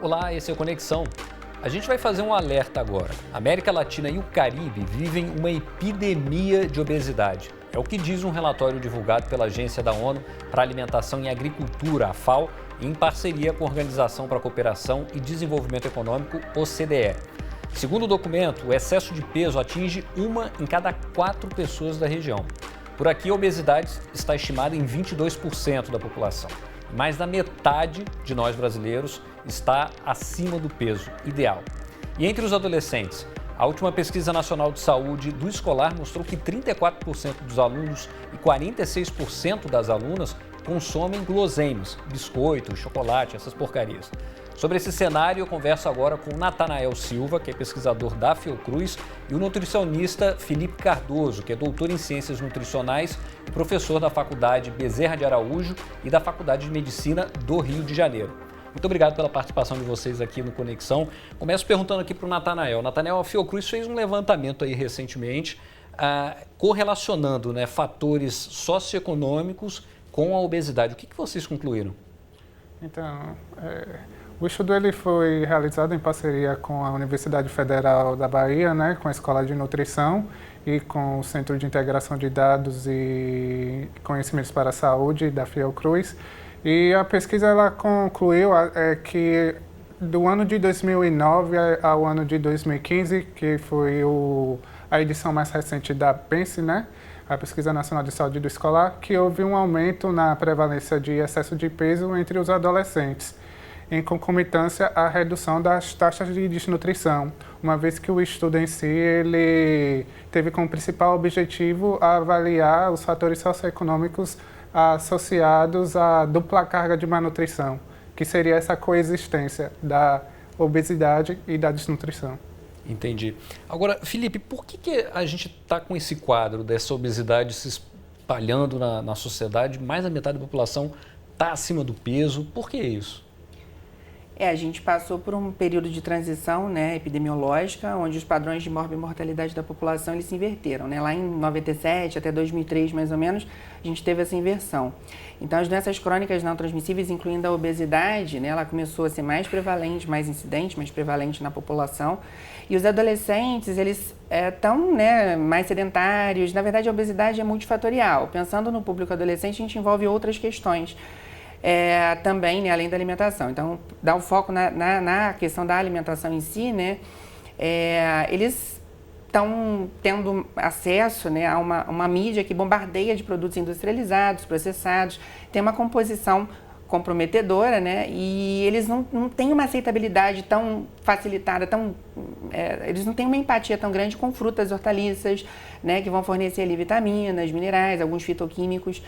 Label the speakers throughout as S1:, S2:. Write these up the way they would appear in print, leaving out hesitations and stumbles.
S1: Olá, esse é o Conexão. A gente vai fazer um alerta agora. A América Latina e o Caribe vivem uma epidemia de obesidade. É o que diz um relatório divulgado pela Agência da ONU para a Alimentação e Agricultura, a FAO, em parceria com a Organização para a Cooperação e Desenvolvimento Econômico, OCDE. Segundo o documento, o excesso de peso atinge 1 em cada 4 pessoas da região. Por aqui, a obesidade está estimada em 22% da população. Mais da metade de nós brasileiros está acima do peso ideal. E entre os adolescentes, a última pesquisa nacional de saúde do escolar mostrou que 34% dos alunos e 46% das alunas consomem guloseimas, biscoito, chocolate, essas porcarias. Sobre esse cenário, eu converso agora com o Natanael Silva, que é pesquisador da Fiocruz, e o nutricionista Felipe Cardoso, que é doutor em Ciências Nutricionais e professor da Faculdade Bezerra de Araújo e da Faculdade de Medicina do Rio de Janeiro. Muito obrigado pela participação de vocês aqui no Conexão. Começo perguntando aqui para o Natanael. Natanael, a Fiocruz fez um levantamento aí recentemente, correlacionando, fatores socioeconômicos com a obesidade. O que vocês concluíram?
S2: Então, o estudo ele foi realizado em parceria com a Universidade Federal da Bahia, com a Escola de Nutrição e com o Centro de Integração de Dados e Conhecimentos para a Saúde da Fiocruz. E a pesquisa ela concluiu que do ano de 2009 ao ano de 2015, que foi a edição mais recente da PENSE, a Pesquisa Nacional de Saúde do Escolar, que houve um aumento na prevalência de excesso de peso entre os adolescentes, em concomitância à redução das taxas de desnutrição, uma vez que o estudo em si ele teve como principal objetivo avaliar os fatores socioeconômicos associados à dupla carga de malnutrição, que seria essa coexistência da obesidade e da desnutrição.
S1: Entendi. Agora, Felipe, por que a gente está com esse quadro dessa obesidade se espalhando na sociedade? Mais da metade da população está acima do peso. Por que isso?
S3: A gente passou por um período de transição epidemiológica, onde os padrões de morbimortalidade da população eles se inverteram. Lá em 97 até 2003, mais ou menos, a gente teve essa inversão. Então, as doenças crônicas não transmissíveis, incluindo a obesidade, ela começou a ser mais prevalente, mais incidente, mais prevalente na população. E os adolescentes, eles estão mais sedentários. Na verdade, a obesidade é multifatorial. Pensando no público adolescente, a gente envolve outras questões. Também, além da alimentação. Então, dá um foco na questão da alimentação em si, eles estão tendo acesso a uma mídia que bombardeia de produtos industrializados, processados, tem uma composição comprometedora, e eles não têm uma aceitabilidade tão facilitada, eles não têm uma empatia tão grande com frutas, hortaliças, que vão fornecer ali vitaminas, minerais, alguns fitoquímicos.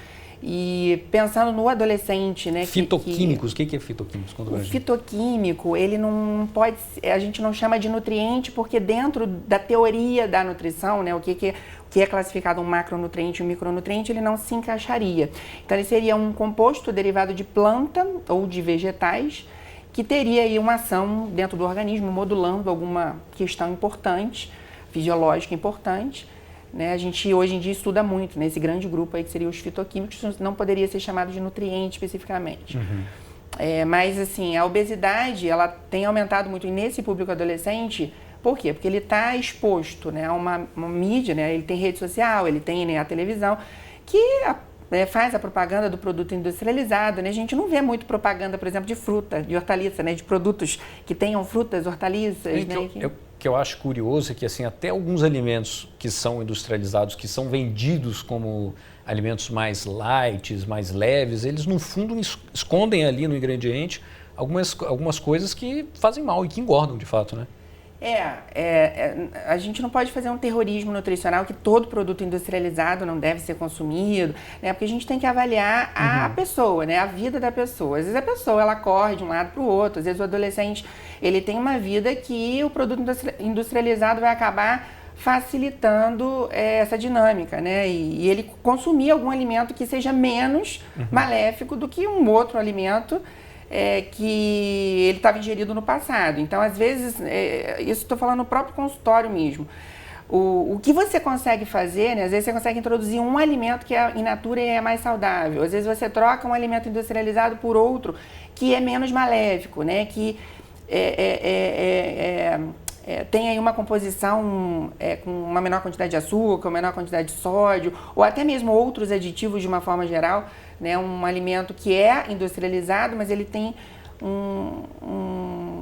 S3: E pensando no adolescente,
S1: Fitoquímicos, o que é fitoquímicos?
S3: O fitoquímico, ele não pode, a gente não chama de nutriente porque dentro da teoria da nutrição, o que é classificado um macronutriente e um micronutriente, ele não se encaixaria. Então, ele seria um composto derivado de planta ou de vegetais que teria aí uma ação dentro do organismo, modulando alguma questão importante, fisiológica importante. A gente hoje em dia estuda muito, esse grande grupo aí que seria os fitoquímicos, não poderia ser chamado de nutriente especificamente.
S1: Uhum.
S3: Mas assim, a obesidade ela tem aumentado muito nesse público adolescente. Por quê? Porque ele está exposto a uma mídia, ele tem rede social, ele tem a televisão, que faz a propaganda do produto industrializado. A gente não vê muito propaganda, por exemplo, de fruta, de hortaliça, de produtos que tenham frutas, hortaliças.
S1: Que eu acho curioso é que até alguns alimentos que são industrializados, que são vendidos como alimentos mais light, mais leves, eles no fundo escondem ali no ingrediente algumas coisas que fazem mal e que engordam de fato,
S3: A gente não pode fazer um terrorismo nutricional que todo produto industrializado não deve ser consumido, porque a gente tem que avaliar a pessoa, a vida da pessoa. Às vezes a pessoa ela corre de um lado para o outro, às vezes o adolescente ele tem uma vida que o produto industrializado vai acabar facilitando essa dinâmica, e ele consumir algum alimento que seja menos maléfico do que um outro alimento que ele estava ingerido no passado. Então, às vezes, isso estou falando no próprio consultório mesmo. O que você consegue fazer, às vezes você consegue introduzir um alimento que in natura é mais saudável. Às vezes você troca um alimento industrializado por outro que é menos maléfico, que tem aí uma composição com uma menor quantidade de açúcar, uma menor quantidade de sódio, ou até mesmo outros aditivos de uma forma geral, né? Um alimento que é industrializado, mas ele tem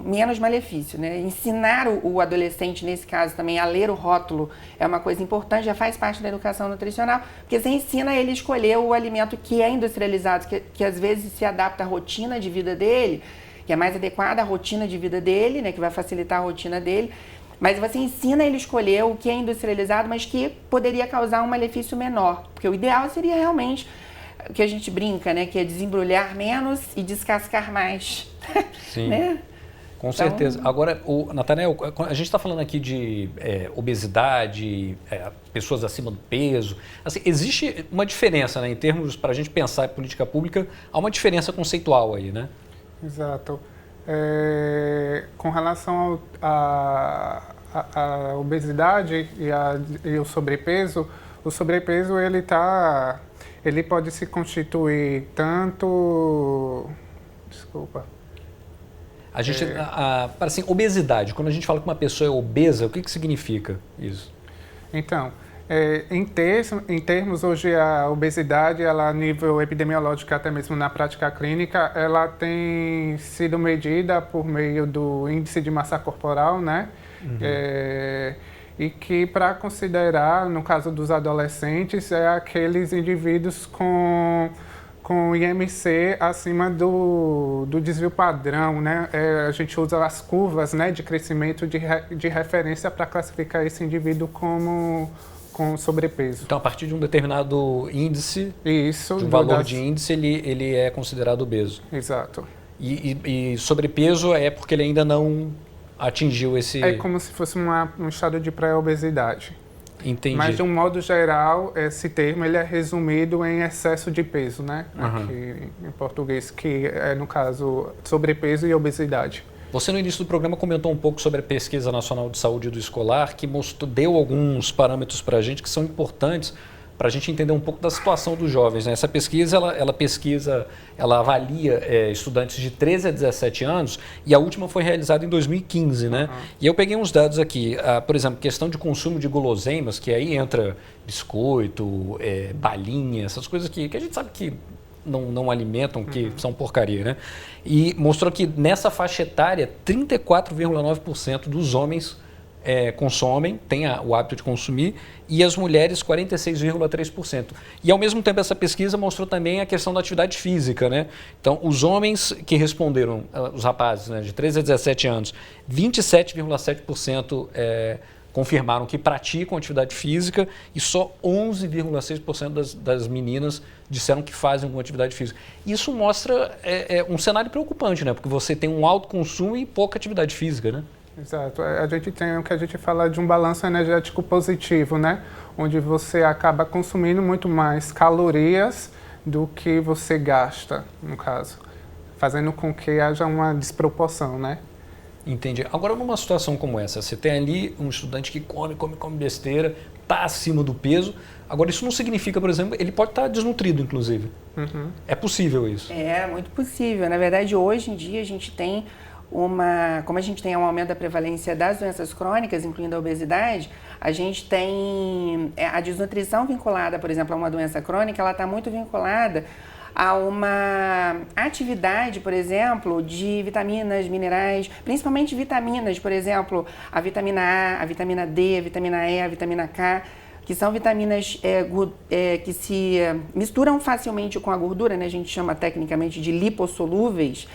S3: menos malefício, né? Ensinar o adolescente, nesse caso também, a ler o rótulo é uma coisa importante, já faz parte da educação nutricional, porque você ensina ele a escolher o alimento que é industrializado, que às vezes se adapta à rotina de vida dele, que é mais adequada à rotina de vida dele, né? Que vai facilitar a rotina dele, mas você ensina ele a escolher o que é industrializado, mas que poderia causar um malefício menor, porque o ideal seria realmente o que a gente brinca, né? Que é desembrulhar menos e descascar mais.
S1: Sim,
S3: né?
S1: Com certeza. Agora, Natanael, a gente está falando aqui de obesidade, pessoas acima do peso. Assim, existe uma diferença, né, em termos, para a gente pensar em política pública, há uma diferença conceitual aí, né?
S2: Exato. Com relação à obesidade e o sobrepeso ele pode se constituir tanto... Desculpa.
S1: A gente, assim, obesidade, quando a gente fala que uma pessoa é obesa, o que significa isso?
S2: Então, em termos hoje, a obesidade, ela, a nível epidemiológico, até mesmo na prática clínica, ela tem sido medida por meio do índice de massa corporal, né? Uhum. E que, para considerar, no caso dos adolescentes, é aqueles indivíduos com IMC acima do desvio padrão, né? A gente usa as curvas, né, de crescimento de referência para classificar esse indivíduo com sobrepeso.
S1: Então, a partir de um determinado índice, de um valor de índice, ele é considerado obeso.
S2: Exato.
S1: E sobrepeso é porque ele ainda não atingiu esse...
S2: É como se fosse um estado de pré-obesidade.
S1: Entendi.
S2: Mas, de um modo geral, esse termo ele é resumido em excesso de peso, né?
S1: Uhum.
S2: Aqui em português, que é, no caso, sobrepeso e obesidade.
S1: Você, no início do programa, comentou um pouco sobre a Pesquisa Nacional de Saúde do Escolar, que deu alguns parâmetros para a gente que são importantes para a gente entender um pouco da situação dos jovens, né? Essa pesquisa, ela avalia estudantes de 13 a 17 anos e a última foi realizada em 2015, né? Uhum. E eu peguei uns dados aqui, por exemplo, questão de consumo de guloseimas, que aí entra biscoito, balinha, essas coisas que a gente sabe que não alimentam, que são porcaria, né? E mostrou que nessa faixa etária, 34,9% dos homens consomem, têm o hábito de consumir, e as mulheres 46,3%. E ao mesmo tempo essa pesquisa mostrou também a questão da atividade física, né? Então os homens que responderam, os rapazes, né, de 13 a 17 anos, 27,7% confirmaram que praticam atividade física e só 11,6% das meninas disseram que fazem alguma atividade física. Isso mostra um cenário preocupante, né? Porque você tem um alto consumo e pouca atividade física, né?
S2: Exato. A gente tem o que a gente fala de um balanço energético positivo, né? Onde você acaba consumindo muito mais calorias do que você gasta, no caso, fazendo com que haja uma desproporção, né?
S1: Entendi. Agora, numa situação como essa, você tem ali um estudante que come besteira, está acima do peso. Agora, isso não significa, por exemplo, ele pode estar desnutrido, inclusive. Uhum. É possível isso? É
S3: muito possível. Na verdade, hoje em dia, a gente tem como a gente tem um aumento da prevalência das doenças crônicas, incluindo a obesidade, a gente tem a desnutrição vinculada, por exemplo, a uma doença crônica, ela está muito vinculada a uma atividade, por exemplo, de vitaminas, minerais, principalmente vitaminas, por exemplo, a vitamina A, a vitamina D, a vitamina E, a vitamina K, que são vitaminas que se misturam facilmente com a gordura, né? A gente chama tecnicamente de lipossolúveis.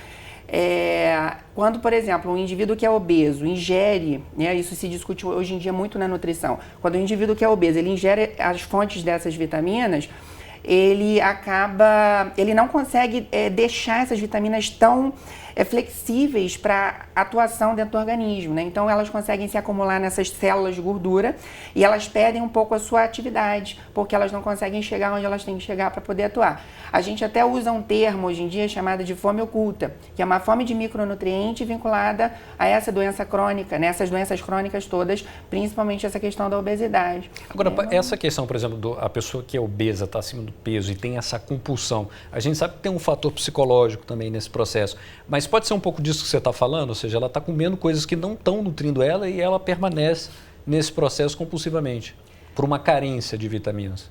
S3: Quando, por exemplo, um indivíduo que é obeso ingere, né, isso se discute hoje em dia muito na nutrição, quando o indivíduo que é obeso, ele ingere as fontes dessas vitaminas, ele não consegue deixar essas vitaminas tão flexíveis para atuação dentro do organismo, né? Então elas conseguem se acumular nessas células de gordura e elas perdem um pouco a sua atividade, porque elas não conseguem chegar onde elas têm que chegar para poder atuar. A gente até usa um termo hoje em dia chamado de fome oculta, que é uma fome de micronutriente vinculada a essa doença crônica, né? Essas doenças crônicas todas, principalmente essa questão da obesidade.
S1: Agora, essa questão, por exemplo, a pessoa que é obesa, está acima do peso e tem essa compulsão, a gente sabe que tem um fator psicológico também nesse processo, mas Mas pode ser um pouco disso que você está falando, ou seja, ela está comendo coisas que não estão nutrindo ela e ela permanece nesse processo compulsivamente, por uma carência de vitaminas.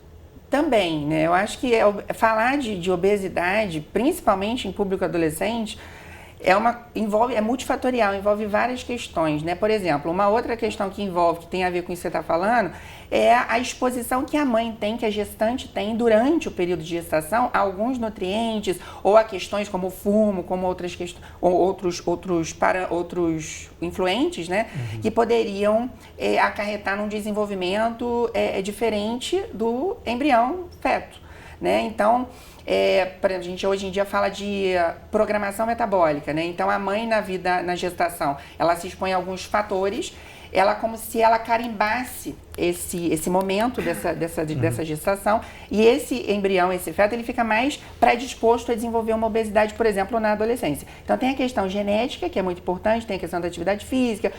S3: Também, né? Eu acho que falar de obesidade, principalmente em público adolescente, é multifatorial, envolve várias questões, né? Por exemplo, uma outra questão que tem a ver com isso que você está falando, é a exposição que a mãe tem, que a gestante tem durante o período de gestação a alguns nutrientes ou a questões como o fumo, como outras questões, ou outros influentes, né? Que poderiam acarretar num desenvolvimento diferente do embrião feto, né? Então, a gente hoje em dia fala de programação metabólica, né? Então a mãe na gestação, ela se expõe a alguns fatores, como se ela carimbasse esse momento dessa gestação, e esse embrião, esse feto, ele fica mais predisposto a desenvolver uma obesidade, por exemplo, na adolescência. Então tem a questão genética, que é muito importante, tem a questão da atividade física,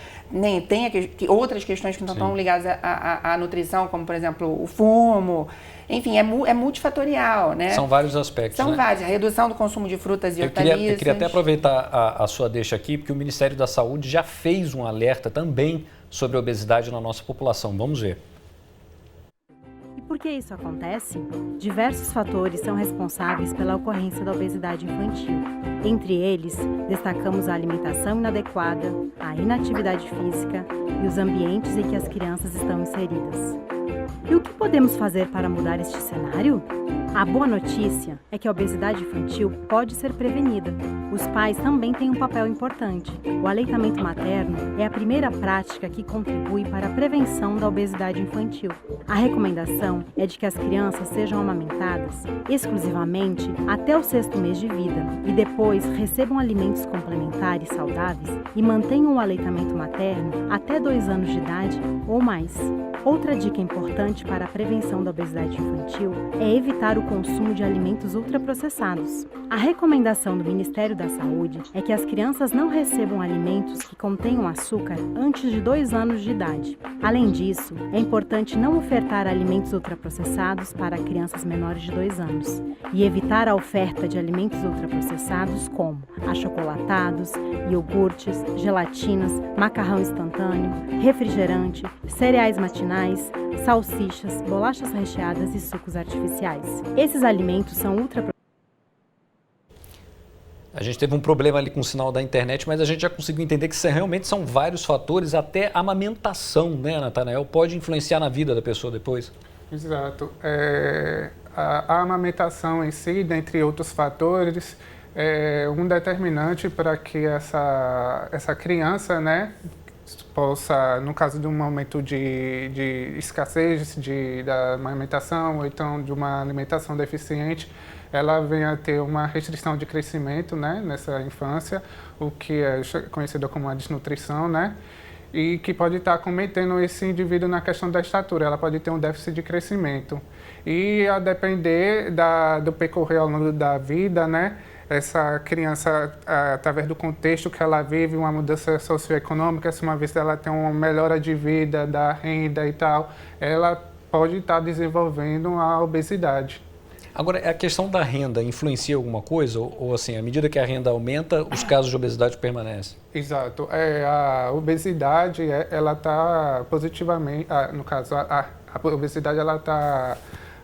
S3: tem outras questões que não estão ligadas à nutrição, como por exemplo o fumo. Enfim, é multifatorial, né?
S1: São vários aspectos,
S3: São vários. A redução do consumo de frutas e hortaliças.
S1: Eu queria até aproveitar a sua deixa aqui, porque o Ministério da Saúde já fez um alerta também sobre a obesidade na nossa população. Vamos ver.
S4: E por que isso acontece? Diversos fatores são responsáveis pela ocorrência da obesidade infantil. Entre eles, destacamos a alimentação inadequada, a inatividade física e os ambientes em que as crianças estão inseridas. E o que podemos fazer para mudar este cenário? A boa notícia é que a obesidade infantil pode ser prevenida. Os pais também têm um papel importante. O aleitamento materno é a primeira prática que contribui para a prevenção da obesidade infantil. A recomendação é de que as crianças sejam amamentadas exclusivamente até o 6º mês de vida e depois recebam alimentos complementares saudáveis e mantenham o aleitamento materno até 2 anos de idade ou mais. Outra dica importante para a prevenção da obesidade infantil é evitar o consumo de alimentos ultraprocessados. A recomendação do Ministério da Saúde é que as crianças não recebam alimentos que contenham açúcar antes de 2 anos de idade. Além disso, é importante não ofertar alimentos ultraprocessados para crianças menores de 2 anos e evitar a oferta de alimentos ultraprocessados como achocolatados, iogurtes, gelatinas, macarrão instantâneo, refrigerante, cereais matinais, salsichas, bolachas recheadas e sucos artificiais. Esses alimentos são ultraprocessados.
S1: A gente teve um problema ali com o sinal da internet, mas a gente já conseguiu entender que realmente são vários fatores, até a amamentação, né, Natanael, pode influenciar na vida da pessoa depois.
S2: Exato. A amamentação em si, dentre outros fatores, é um determinante para que essa criança, né, possa, no caso de um momento de escassez da amamentação ou então de uma alimentação deficiente, ela venha a ter uma restrição de crescimento, né, nessa infância, o que é conhecido como a desnutrição, né, e que pode estar cometendo esse indivíduo na questão da estatura. Ela pode ter um déficit de crescimento. E a depender do percorrer ao longo da vida, né, essa criança, através do contexto que ela vive, uma mudança socioeconômica, se uma vez ela tem uma melhora de vida, da renda e tal, ela pode estar desenvolvendo a obesidade.
S1: Agora, a questão da renda influencia alguma coisa? Ou assim, à medida que a renda aumenta, os casos de obesidade permanecem?
S2: Exato. A obesidade, ela está positivamente, no caso, a obesidade, ela está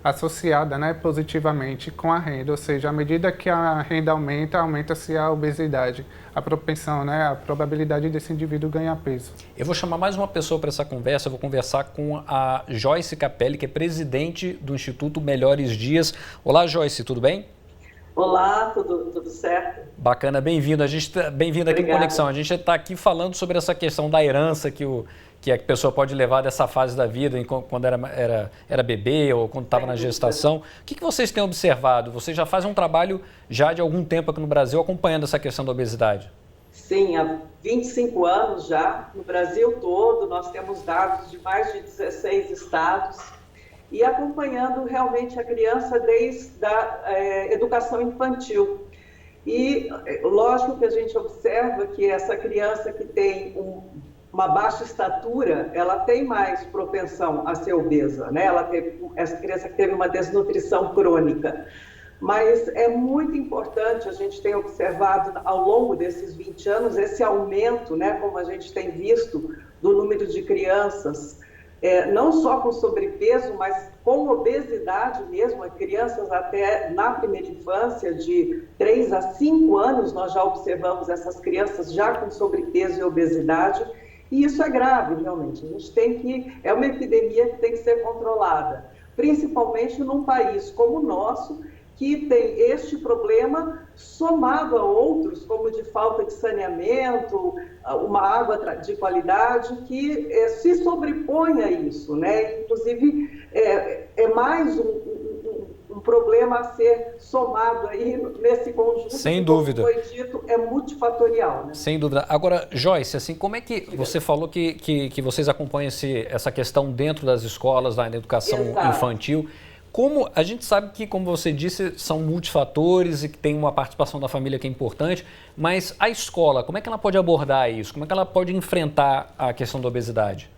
S2: associada, né, positivamente com a renda, ou seja, à medida que a renda aumenta, aumenta-se a obesidade, a propensão, né, a probabilidade desse indivíduo ganhar peso.
S1: Eu vou chamar mais uma pessoa para essa conversa, eu vou conversar com a Joyce Capelli, que é presidente do Instituto Melhores Dias. Olá, Joyce, tudo bem?
S5: Olá, tudo certo?
S1: Bacana, bem-vindo. Bem-vindo aqui no Conexão. A gente está aqui falando sobre essa questão da herança que a pessoa pode levar dessa fase da vida, quando era bebê ou quando estava na gestação. O que vocês têm observado? Vocês já fazem um trabalho já de algum tempo aqui no Brasil acompanhando essa questão da obesidade?
S5: Sim, há 25 anos já, no Brasil todo, nós temos dados de mais de 16 estados e acompanhando realmente a criança desde a educação infantil. E lógico que a gente observa que essa criança que tem uma baixa estatura, ela tem mais propensão a ser obesa, né? Essa criança que teve uma desnutrição crônica. mas é muito importante, a gente tem observado ao longo desses 20 anos esse aumento, né, como a gente tem visto, do número de crianças, não só com sobrepeso, mas com obesidade mesmo, crianças até na primeira infância, de 3 a 5 anos, nós já observamos essas crianças já com sobrepeso e obesidade, e isso é grave, realmente. A gente é uma epidemia que tem que ser controlada, principalmente num país como o nosso, que tem este problema somado a outros, como de falta de saneamento, uma água de qualidade, que se sobrepõe a isso, né? Inclusive, é mais um problema a ser somado aí nesse conjunto.
S1: Sem dúvida.
S5: Como foi dito, é multifatorial, né?
S1: Sem dúvida. Agora, Joyce, assim, como é que você falou que vocês acompanham essa questão dentro das escolas, na educação infantil? Como a gente sabe que, como você disse, são multifatores e que tem uma participação da família que é importante, mas a escola, como é que ela pode abordar isso? Como é que ela pode enfrentar a questão da obesidade?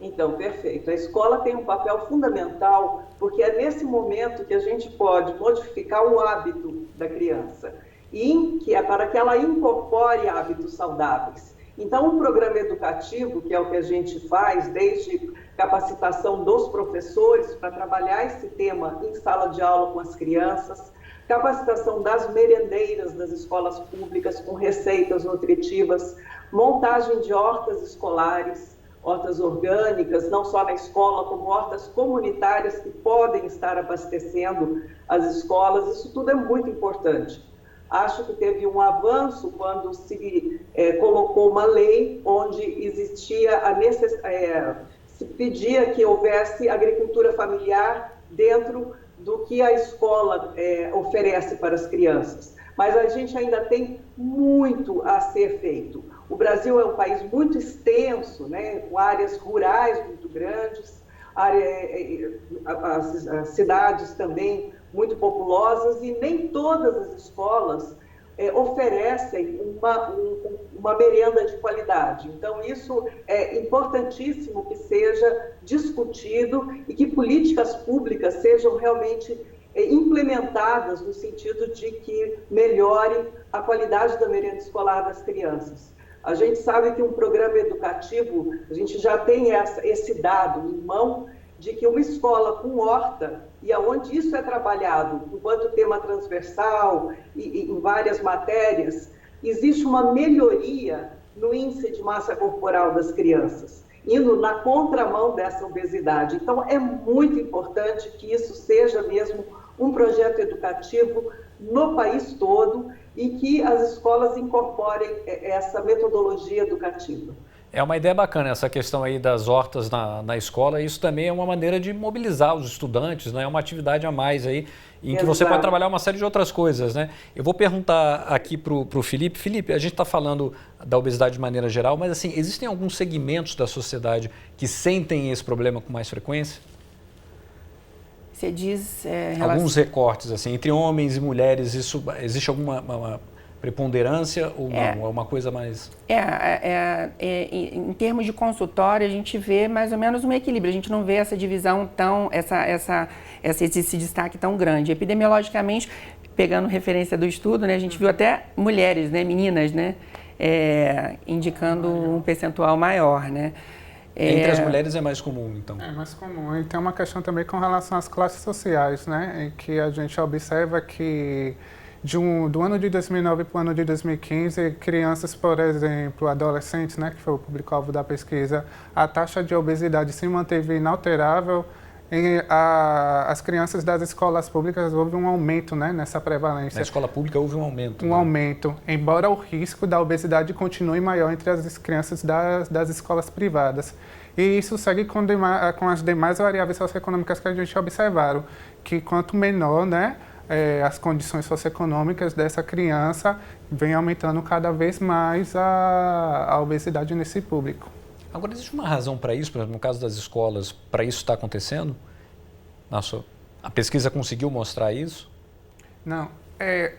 S5: Então, perfeito. A escola tem um papel fundamental, porque é nesse momento que a gente pode modificar o hábito da criança, que é para que ela incorpore hábitos saudáveis. Então, um programa educativo, que é o que a gente faz, desde capacitação dos professores para trabalhar esse tema em sala de aula com as crianças, capacitação das merendeiras das escolas públicas com receitas nutritivas, montagem de hortas escolares, hortas orgânicas, não só na escola, como hortas comunitárias que podem estar abastecendo as escolas. Isso tudo é muito importante. Acho que teve um avanço quando se colocou uma lei onde existia se pedia que houvesse agricultura familiar dentro do que a escola oferece para as crianças. Mas a gente ainda tem muito a ser feito. O Brasil é um país muito extenso, né, com áreas rurais muito grandes, as cidades também muito populosas, e nem todas as escolas oferecem uma merenda de qualidade. Então, isso é importantíssimo que seja discutido e que políticas públicas sejam realmente implementadas no sentido de que melhore a qualidade da merenda escolar das crianças. A gente sabe que um programa educativo, a gente já tem esse dado em mão, de que uma escola com horta, e aonde isso é trabalhado enquanto tema transversal e em várias matérias, existe uma melhoria no índice de massa corporal das crianças, indo na contramão dessa obesidade. Então, é muito importante que isso seja mesmo um projeto educativo no país todo e que as escolas incorporem essa metodologia educativa.
S1: É uma ideia bacana essa questão aí das hortas na escola. Isso também é uma maneira de mobilizar os estudantes, né? É uma atividade a mais aí em que você pode trabalhar uma série de outras coisas, né? Eu vou perguntar aqui para o Felipe. Felipe, a gente está falando da obesidade de maneira geral, mas assim, existem alguns segmentos da sociedade que sentem esse problema com mais frequência?
S3: Você diz...
S1: Alguns recortes, assim, entre homens e mulheres, existe alguma preponderância ou não? É uma coisa mais...
S3: Em termos de consultório, a gente vê mais ou menos um equilíbrio. A gente não vê essa divisão esse destaque tão grande. Epidemiologicamente, pegando referência do estudo, né, a gente viu até mulheres, né, meninas, né, indicando um percentual maior, né?
S1: Entre as mulheres é mais comum, então?
S2: É mais comum. E tem uma questão também com relação às classes sociais, né, em que a gente observa que do ano de 2009 para o ano de 2015, crianças, por exemplo, adolescentes, né, que foi o público-alvo da pesquisa, a taxa de obesidade se manteve inalterável. As crianças das escolas públicas, houve um aumento, né, nessa prevalência.
S1: Na escola pública houve um aumento.
S2: Aumento, embora o risco da obesidade continue maior entre as crianças das escolas privadas. E isso segue com as demais variáveis socioeconômicas que a gente observaram, que quanto menor, né, as condições socioeconômicas dessa criança, vem aumentando cada vez mais a obesidade nesse público.
S1: Agora, existe uma razão para isso, por exemplo, no caso das escolas, para isso estar acontecendo? A pesquisa conseguiu mostrar isso?
S2: Não.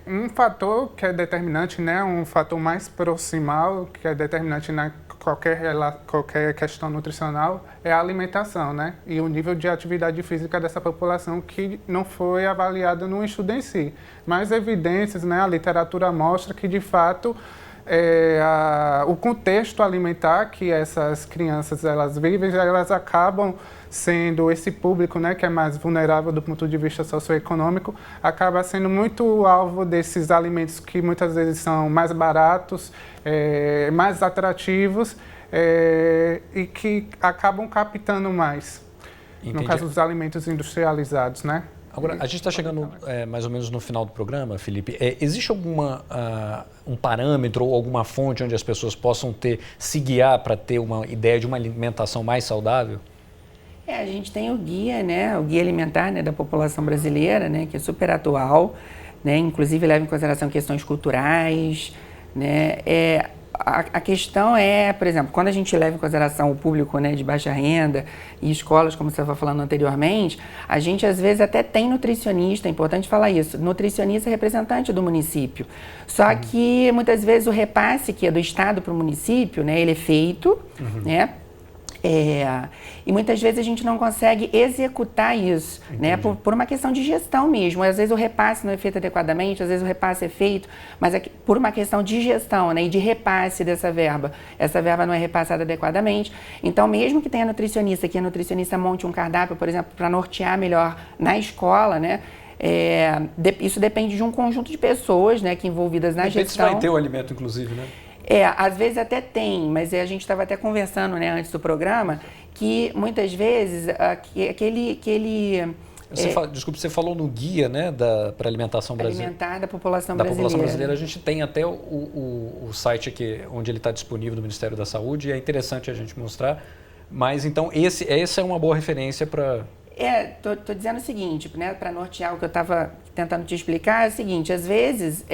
S2: Um fator que é determinante, né, um fator mais proximal, que é determinante na qualquer questão nutricional, é a alimentação, né, e o nível de atividade física dessa população que não foi avaliada no estudo em si. Mas evidências, né, a literatura mostra que, de fato, o contexto alimentar que essas crianças elas vivem, elas acabam sendo esse público, né, que é mais vulnerável do ponto de vista socioeconômico, acaba sendo muito alvo desses alimentos que muitas vezes são mais baratos, mais atrativos e que acabam captando mais. Entendi. No caso dos alimentos industrializados, né?
S1: Agora, a gente está chegando mais ou menos no final do programa, Felipe. Existe um parâmetro ou alguma fonte onde as pessoas possam se guiar para ter uma ideia de uma alimentação mais saudável?
S3: A gente tem o guia, né, o guia alimentar, né, da população brasileira, né, que é super atual, né, inclusive leva em consideração questões culturais, né. A questão é, por exemplo, quando a gente leva em consideração o público, né, de baixa renda e escolas, como você estava falando anteriormente, a gente às vezes até tem nutricionista, é importante falar isso, nutricionista é representante do município. Só que muitas vezes o repasse que é do estado para o município, né, ele é feito, né? E muitas vezes a gente não consegue executar isso, né, por uma questão de gestão mesmo. Às vezes o repasse não é feito adequadamente, às vezes o repasse é feito, mas por uma questão de gestão, né, e de repasse dessa verba. Essa verba não é repassada adequadamente. Então, mesmo que tenha nutricionista, que a nutricionista monte um cardápio, por exemplo, para nortear melhor na escola, né, isso depende de um conjunto de pessoas, né, que envolvidas na gestão.
S1: Vai ter o alimento, inclusive, né?
S3: Às vezes até tem, mas a gente estava até conversando, né, antes do programa, que muitas vezes
S1: Desculpe, você falou no guia, né, para alimentação brasileira.
S3: Alimentar da população brasileira.
S1: Da população brasileira, a gente tem até o site aqui, onde ele está disponível do Ministério da Saúde, e é interessante a gente mostrar. Mas, então, essa é uma boa referência para...
S3: Tô dizendo o seguinte, né, para nortear o que eu estava tentando te explicar, é o seguinte, às vezes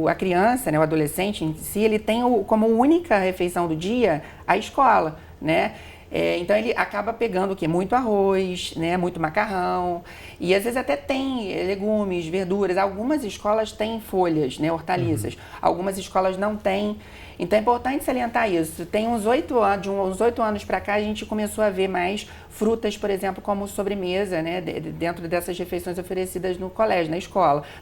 S3: a criança, né, o adolescente em si, ele tem como única refeição do dia a escola, né? Então ele acaba pegando o quê? Muito arroz, né? Muito macarrão, e às vezes até tem legumes, verduras. Algumas escolas têm folhas, né? Hortaliças, algumas escolas não têm. Então é importante salientar isso. Tem uns 8 anos para cá, a gente começou a ver mais frutas, por exemplo, como sobremesa, né, dentro dessas refeições oferecidas no colégio,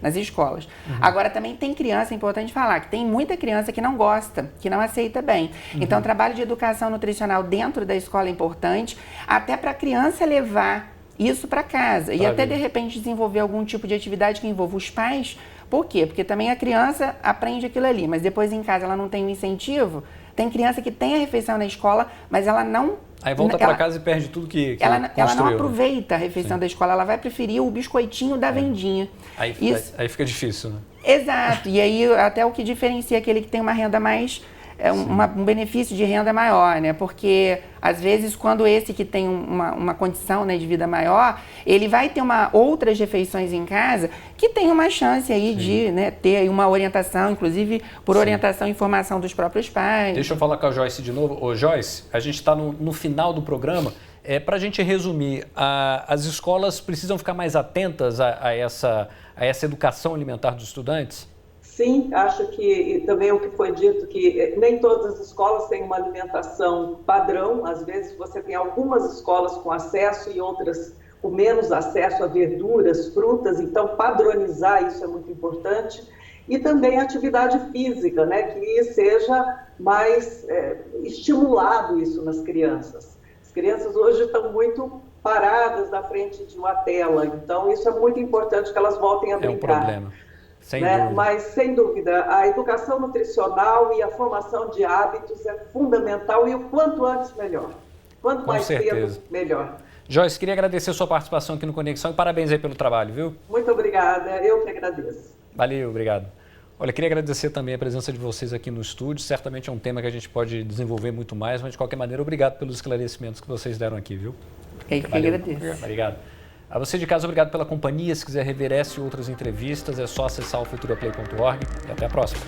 S3: nas escolas. Agora também tem criança, é importante falar, que tem muita criança que não gosta, que não aceita bem. Então o trabalho de educação nutricional dentro da escola é importante, até para a criança levar isso para casa e até de repente desenvolver algum tipo de atividade que envolva os pais. Por quê? Porque também a criança aprende aquilo ali, mas depois em casa ela não tem um incentivo. Tem criança que tem a refeição na escola, mas ela não...
S1: Aí volta para casa e perde tudo que
S3: ela não aproveita a refeição da escola, ela vai preferir o biscoitinho da vendinha.
S1: Aí fica difícil, né?
S3: Exato, e aí até o que diferencia aquele que tem uma renda mais... um benefício de renda maior, né? Porque, às vezes, quando esse que tem uma condição, né, de vida maior, ele vai ter outras refeições em casa que tem uma chance aí de, né, ter aí uma orientação, inclusive por orientação e informação dos próprios pais.
S1: Deixa eu falar com a Joyce de novo. Ô, Joyce, a gente está no final do programa. Para a gente resumir, as escolas precisam ficar mais atentas a essa educação alimentar dos estudantes?
S5: Sim, acho que também o que foi dito, que nem todas as escolas têm uma alimentação padrão. Às vezes você tem algumas escolas com acesso e outras com menos acesso a verduras, frutas, então padronizar isso é muito importante. E também a atividade física, né, que seja mais estimulado isso nas crianças. As crianças hoje estão muito paradas na frente de uma tela, então isso é muito importante que elas voltem a brincar.
S1: É um problema. Sem dúvida.
S5: Mas, sem dúvida, a educação nutricional e a formação de hábitos é fundamental e o quanto antes, melhor. Quanto mais cedo, melhor.
S1: Joyce, queria agradecer a sua participação aqui no Conexão e parabéns aí pelo trabalho, viu?
S5: Muito obrigada, eu que agradeço.
S1: Valeu, obrigado. Olha, queria agradecer também a presença de vocês aqui no estúdio. Certamente é um tema que a gente pode desenvolver muito mais, mas de qualquer maneira, obrigado pelos esclarecimentos que vocês deram aqui, viu?
S3: Eu que agradeço.
S1: Obrigado. A você de casa, obrigado pela companhia. Se quiser rever essa e outras entrevistas, é só acessar o futuraplay.org e até a próxima.